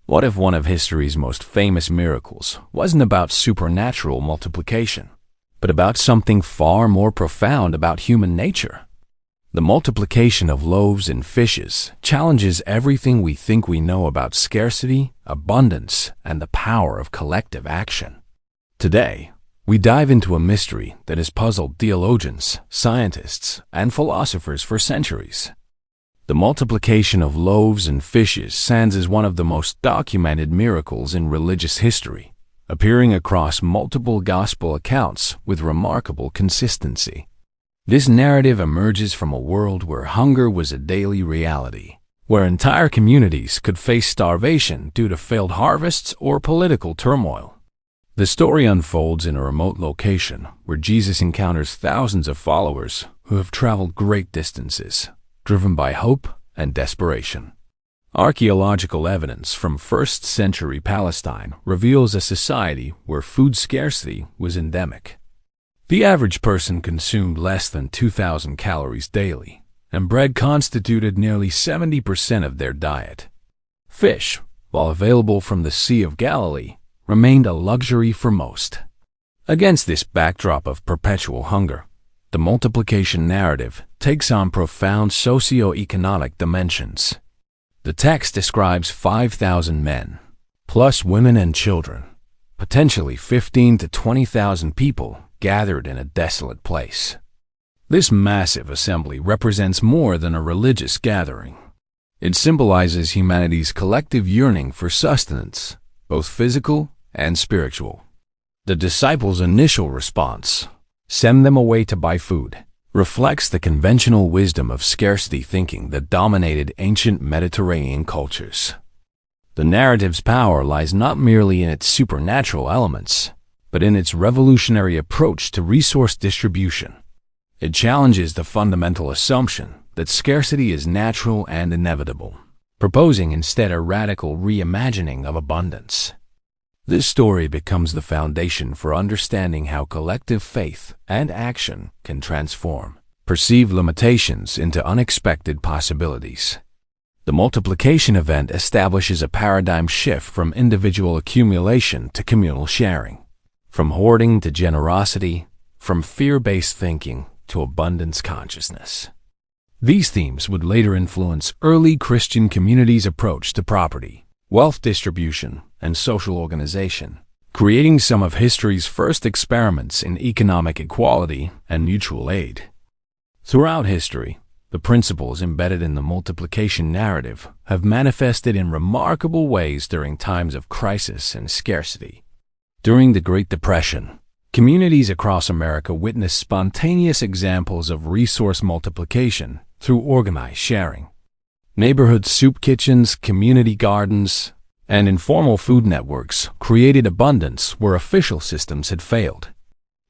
What if one of history's most famous miracles wasn't about supernatural multiplication, but about something far more profound about human nature? The multiplication of loaves and fishes challenges everything we think we know about scarcity, abundance, and the power of collective action. Today, we dive into a mystery that has puzzled theologians, scientists, and philosophers for centuries. The multiplication of loaves and fishes stands as one of the most documented miracles in religious history, appearing across multiple gospel accounts with remarkable consistency. This narrative emerges from a world where hunger was a daily reality, where entire communities could face starvation due to failed harvests or political turmoil. The story unfolds in a remote location where Jesus encounters thousands of followers who have traveled great distances, driven by hope and desperation. Archaeological evidence from 1st century Palestine reveals a society where food scarcity was endemic. The average person consumed less than 2,000 calories daily, and bread constituted nearly 70% of their diet. Fish, while available from the Sea of Galilee, remained a luxury for most. Against this backdrop of perpetual hunger, the multiplication narrative takes on profound socio-economic dimensions. The text describes 5,000 men, plus women and children, potentially 15,000 to 20,000 people gathered in a desolate place. This massive assembly represents more than a religious gathering. It symbolizes humanity's collective yearning for sustenance, both physical and spiritual. The disciples' initial response, "Send them away to buy food," reflects the conventional wisdom of scarcity thinking that dominated ancient Mediterranean cultures. The narrative's power lies not merely in its supernatural elements, but in its revolutionary approach to resource distribution. It challenges the fundamental assumption that scarcity is natural and inevitable, proposing instead a radical reimagining of abundance. This story becomes the foundation for understanding how collective faith and action can transform perceived limitations into unexpected possibilities. The multiplication event establishes a paradigm shift from individual accumulation to communal sharing, from hoarding to generosity, from fear-based thinking to abundance consciousness. These themes would later influence early Christian communities' approach to property, wealth distribution, and social organization, creating some of history's first experiments in economic equality and mutual aid. Throughout history, the principles embedded in the multiplication narrative have manifested in remarkable ways during times of crisis and scarcity. During the Great Depression, communities across America witnessed spontaneous examples of resource multiplication through organized sharing. Neighborhood soup kitchens, community gardens, and informal food networks created abundance where official systems had failed.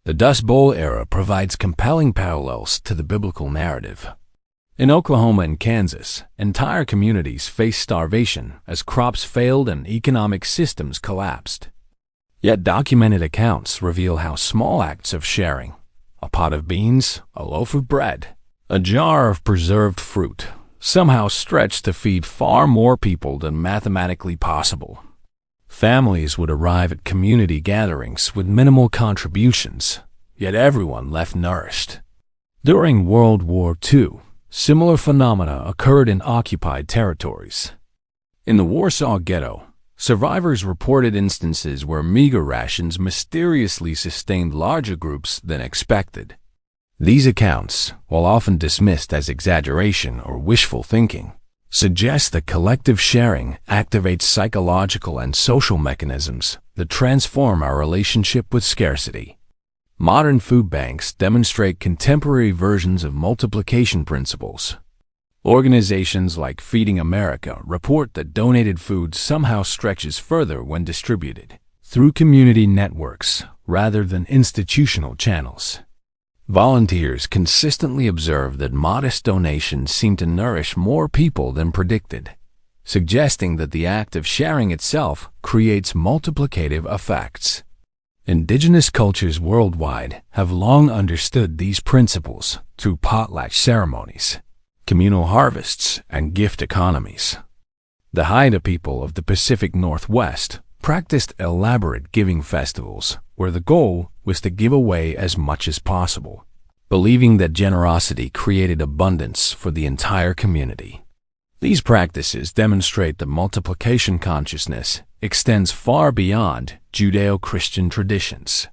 The Dust Bowl era provides compelling parallels to the biblical narrative. In Oklahoma and Kansas, entire communities faced starvation as crops failed and economic systems collapsed. Yet documented accounts reveal how small acts of sharing, a pot of beans, a loaf of bread, a jar of preserved fruit, somehow stretched to feed far more people than mathematically possible. Families would arrive at community gatherings with minimal contributions, yet everyone left nourished. During World War II, similar phenomena occurred in occupied territories. In the Warsaw Ghetto, survivors reported instances where meager rations mysteriously sustained larger groups than expected. These accounts, while often dismissed as exaggeration or wishful thinking, suggest that collective sharing activates psychological and social mechanisms that transform our relationship with scarcity. Modern food banks demonstrate contemporary versions of multiplication principles. Organizations like Feeding America report that donated food somehow stretches further when distributed through community networks rather than institutional channels. Volunteers consistently observe that modest donations seem to nourish more people than predicted, suggesting that the act of sharing itself creates multiplicative effects. Indigenous cultures worldwide have long understood these principles through potlatch ceremonies, communal harvests, and gift economies. The Haida people of the Pacific Northwest practiced elaborate giving festivals where the goal was to give away as much as possible, believing that generosity created abundance for the entire community. These practices demonstrate that multiplication consciousness extends far beyond Judeo-Christian traditions.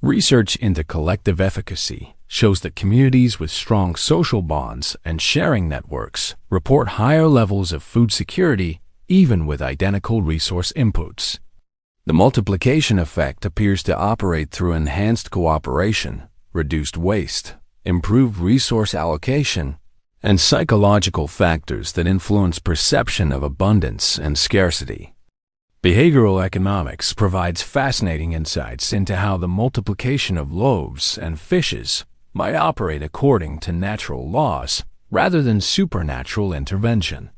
Research into collective efficacy shows that communities with strong social bonds and sharing networks report higher levels of food security even with identical resource inputs. The multiplication effect appears to operate through enhanced cooperation, reduced waste, improved resource allocation, and psychological factors that influence perception of abundance and scarcity. Behavioral economics provides fascinating insights into how the multiplication of loaves and fishes might operate according to natural laws rather than supernatural intervention.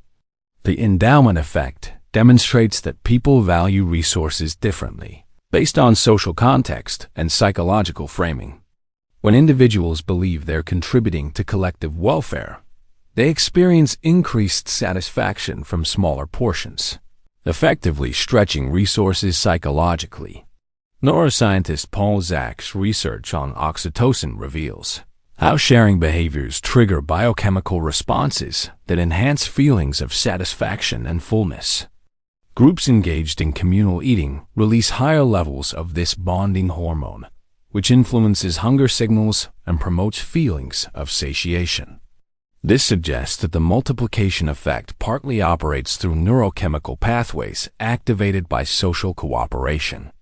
The endowment effect demonstrates that people value resources differently, based on social context and psychological framing. When individuals believe they're contributing to collective welfare, they experience increased satisfaction from smaller portions, effectively stretching resources psychologically. Neuroscientist Paul Zak's research on oxytocin reveals how sharing behaviors trigger biochemical responses that enhance feelings of satisfaction and fullness. Groups engaged in communal eating release higher levels of this bonding hormone, which influences hunger signals and promotes feelings of satiation. This suggests that the multiplication effect partly operates through neurochemical pathways activated by social cooperation.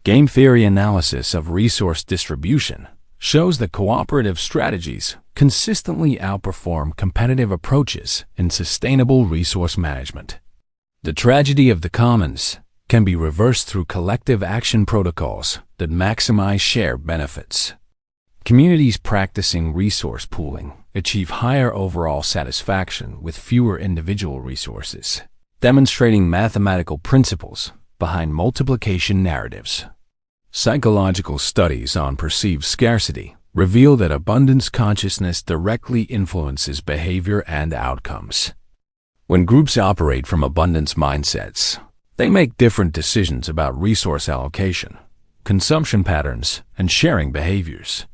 Game theory analysis of resource distribution shows that cooperative strategies consistently outperform competitive approaches in sustainable resource management. The tragedy of the commons can be reversed through collective action protocols that maximize shared benefits. Communities practicing resource pooling achieve higher overall satisfaction with fewer individual resources, demonstrating mathematical principles behind multiplication narratives. Psychological studies on perceived scarcity reveal that abundance consciousness directly influences behavior and outcomes. When groups operate from abundance mindsets, they make different decisions about resource allocation, consumption patterns, and sharing behaviors.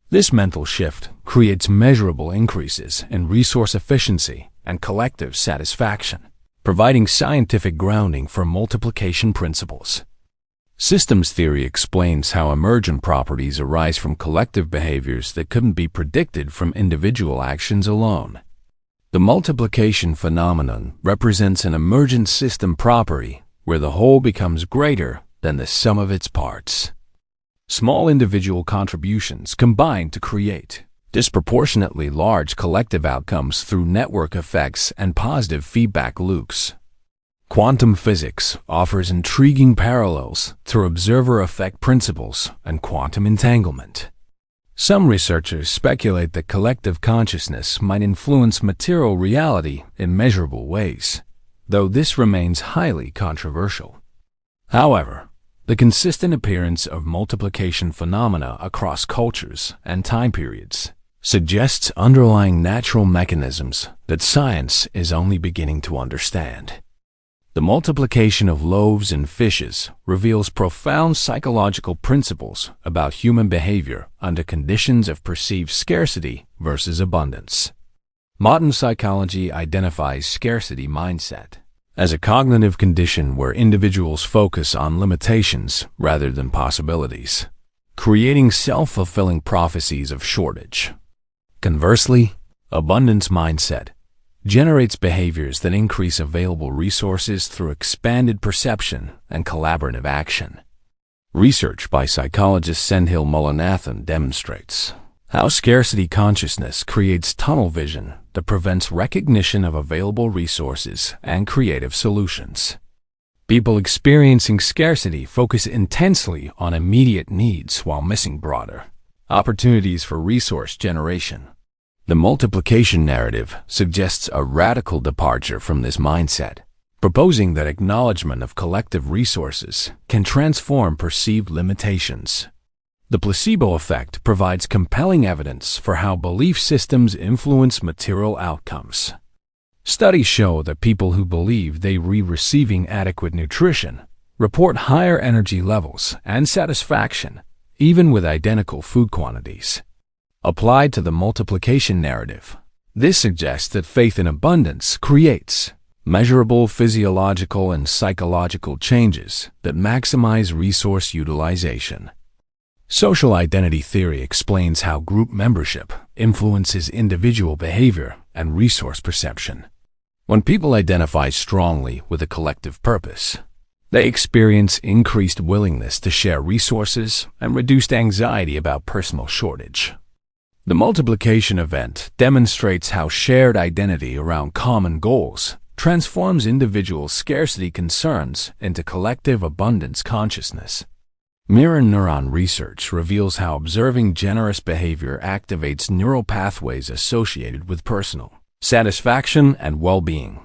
This mental shift creates measurable increases in resource efficiency and collective satisfaction, providing scientific grounding for multiplication principles. Systems theory explains how emergent properties arise from collective behaviors that couldn't be predicted from individual actions alone. The multiplication phenomenon represents an emergent system property where the whole becomes greater than the sum of its parts. Small individual contributions combine to create disproportionately large collective outcomes through network effects and positive feedback loops. Quantum physics offers intriguing parallels through observer effect principles and quantum entanglement. Some researchers speculate that collective consciousness might influence material reality in measurable ways, though this remains highly controversial. However, the consistent appearance of multiplication phenomena across cultures and time periods suggests underlying natural mechanisms that science is only beginning to understand. The multiplication of loaves and fishes reveals profound psychological principles about human behavior under conditions of perceived scarcity versus abundance. Modern psychology identifies scarcity mindset as a cognitive condition where individuals focus on limitations rather than possibilities, creating self-fulfilling prophecies of shortage. Conversely, abundance mindset generates behaviors that increase available resources through expanded perception and collaborative action. Research by psychologist Sendhil Mullainathan demonstrates how scarcity consciousness creates tunnel vision that prevents recognition of available resources and creative solutions. People experiencing scarcity focus intensely on immediate needs while missing broader opportunities for resource generation. The multiplication narrative suggests a radical departure from this mindset, proposing that acknowledgement of collective resources can transform perceived limitations. The placebo effect provides compelling evidence for how belief systems influence material outcomes. Studies show that people who believe they are receiving adequate nutrition report higher energy levels and satisfaction, even with identical food quantities. Applied to the multiplication narrative, this suggests that faith in abundance creates measurable physiological and psychological changes that maximize resource utilization. Social identity theory explains how group membership influences individual behavior and resource perception. When people identify strongly with a collective purpose, they experience increased willingness to share resources and reduced anxiety about personal shortage. The multiplication event demonstrates how shared identity around common goals transforms individual scarcity concerns into collective abundance consciousness. Mirror neuron research reveals how observing generous behavior activates neural pathways associated with personal satisfaction and well-being.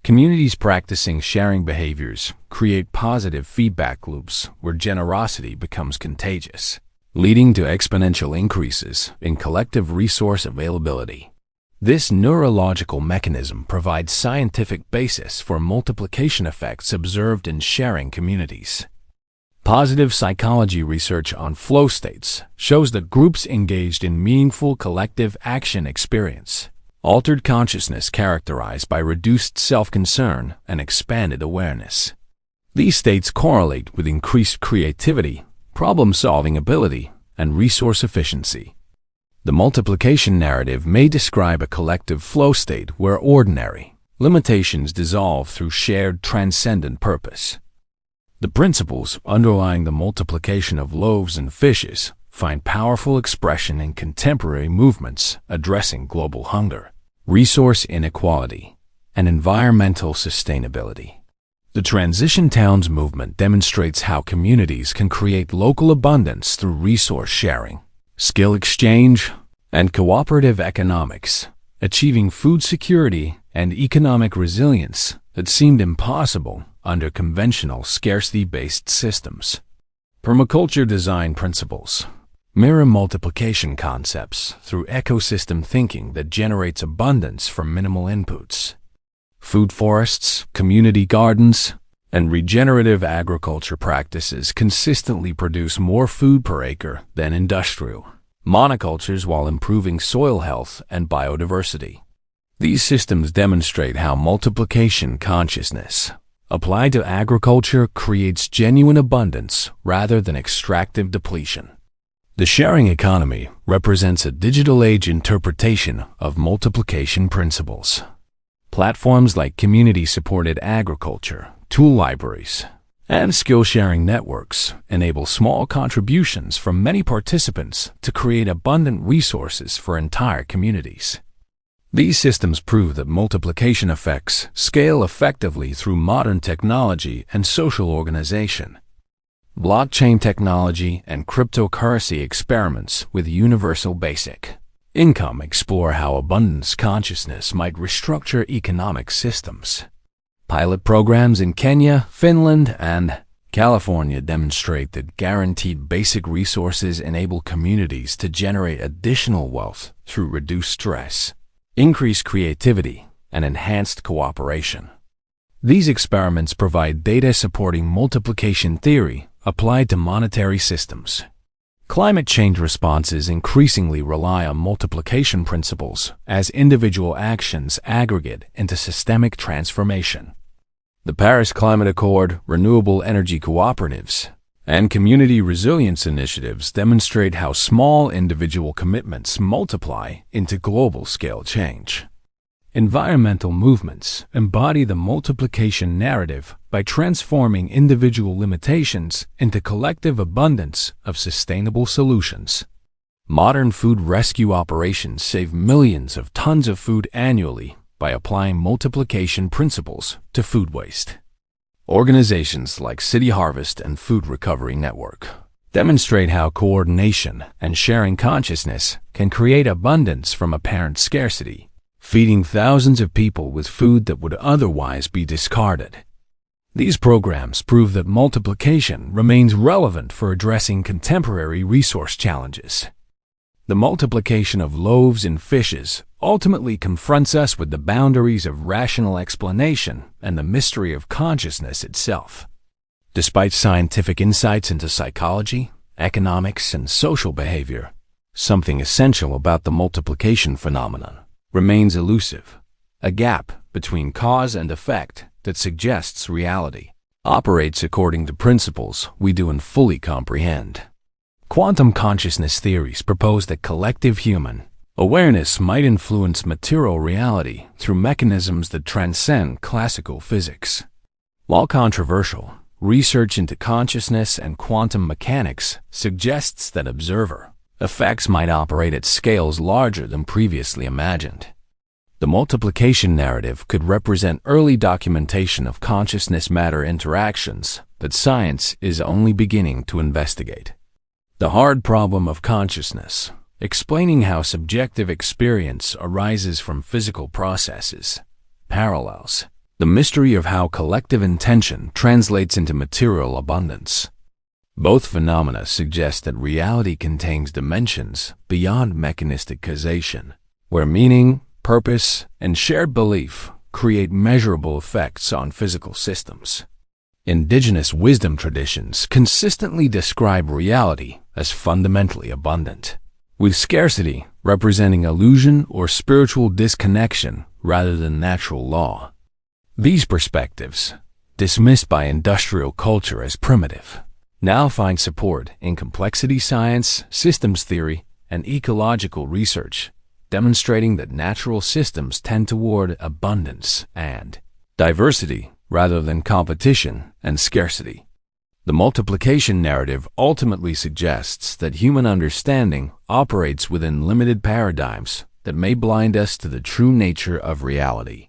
Communities practicing sharing behaviors create positive feedback loops where generosity becomes contagious, leading to exponential increases in collective resource availability. This neurological mechanism provides scientific basis for multiplication effects observed in sharing communities. Positive psychology research on flow states shows that groups engaged in meaningful collective action experience altered consciousness characterized by reduced self-concern and expanded awareness. These states correlate with increased creativity, problem-solving ability, and resource efficiency. The multiplication narrative may describe a collective flow state where ordinary limitations dissolve through shared transcendent purpose. The principles underlying the multiplication of loaves and fishes find powerful expression in contemporary movements addressing global hunger, resource inequality, and environmental sustainability. The Transition Towns movement demonstrates how communities can create local abundance through resource sharing, skill exchange, and cooperative economics, achieving food security and economic resilience that seemed impossible under conventional scarcity-based systems. Permaculture design principles mirror multiplication concepts through ecosystem thinking that generates abundance from minimal inputs. Food forests, community gardens, and regenerative agriculture practices consistently produce more food per acre than industrial monocultures while improving soil health and biodiversity. These systems demonstrate how multiplication consciousness applied to agriculture creates genuine abundance rather than extractive depletion. The sharing economy represents a digital age interpretation of multiplication principles. Platforms like community-supported agriculture, tool libraries, and skill-sharing networks enable small contributions from many participants to create abundant resources for entire communities. These systems prove that multiplication effects scale effectively through modern technology and social organization. Blockchain technology and cryptocurrency experiments with universal basic income explore how abundance consciousness might restructure economic systems. Pilot programs in Kenya, Finland, and California demonstrate that guaranteed basic resources enable communities to generate additional wealth through reduced stress, increased creativity, and enhanced cooperation. These experiments provide data supporting multiplication theory applied to monetary systems. Climate change responses increasingly rely on multiplication principles as individual actions aggregate into systemic transformation. The Paris Climate Accord, renewable energy cooperatives, and community resilience initiatives demonstrate how small individual commitments multiply into global-scale change. Environmental movements embody the multiplication narrative by transforming individual limitations into collective abundance of sustainable solutions. Modern food rescue operations save millions of tons of food annually by applying multiplication principles to food waste. Organizations like City Harvest and Food Recovery Network demonstrate how coordination and sharing consciousness can create abundance from apparent scarcity, feeding thousands of people with food that would otherwise be discarded. These programs prove that multiplication remains relevant for addressing contemporary resource challenges. The multiplication of loaves and fishes ultimately confronts us with the boundaries of rational explanation and the mystery of consciousness itself. Despite scientific insights into psychology, economics, and social behavior, something essential about the multiplication phenomenon remains elusive, a gap between cause and effect that suggests reality operates according to principles we do fully comprehend. Quantum consciousness theories propose that collective human awareness might influence material reality through mechanisms that transcend classical physics. While controversial, research into consciousness and quantum mechanics suggests that observer effects might operate at scales larger than previously imagined. The multiplication narrative could represent early documentation of consciousness-matter interactions that science is only beginning to investigate. The hard problem of consciousness, explaining how subjective experience arises from physical processes, parallels the mystery of how collective intention translates into material abundance. Both phenomena suggest that reality contains dimensions beyond mechanistic causation, where meaning, purpose, and shared belief create measurable effects on physical systems. Indigenous wisdom traditions consistently describe reality as fundamentally abundant, with scarcity representing illusion or spiritual disconnection rather than natural law. These perspectives, dismissed by industrial culture as primitive, now find support in complexity science, systems theory, and ecological research, demonstrating that natural systems tend toward abundance and diversity rather than competition and scarcity. The multiplication narrative ultimately suggests that human understanding operates within limited paradigms that may blind us to the true nature of reality.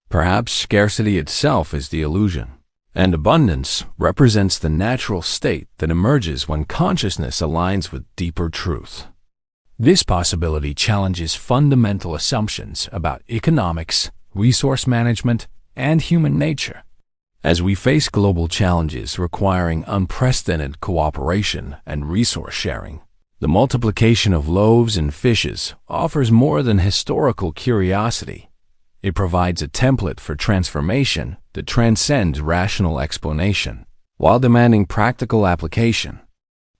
Perhaps scarcity itself is the illusion, and abundance represents the natural state that emerges when consciousness aligns with deeper truth. This possibility challenges fundamental assumptions about economics, resource management, and human nature. As we face global challenges requiring unprecedented cooperation and resource sharing, the multiplication of loaves and fishes offers more than historical curiosity. It provides a template for transformation that transcends rational explanation, while demanding practical application.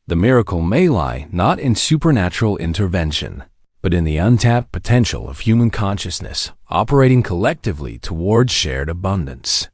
The miracle may lie not in supernatural intervention, but in the untapped potential of human consciousness operating collectively towards shared abundance.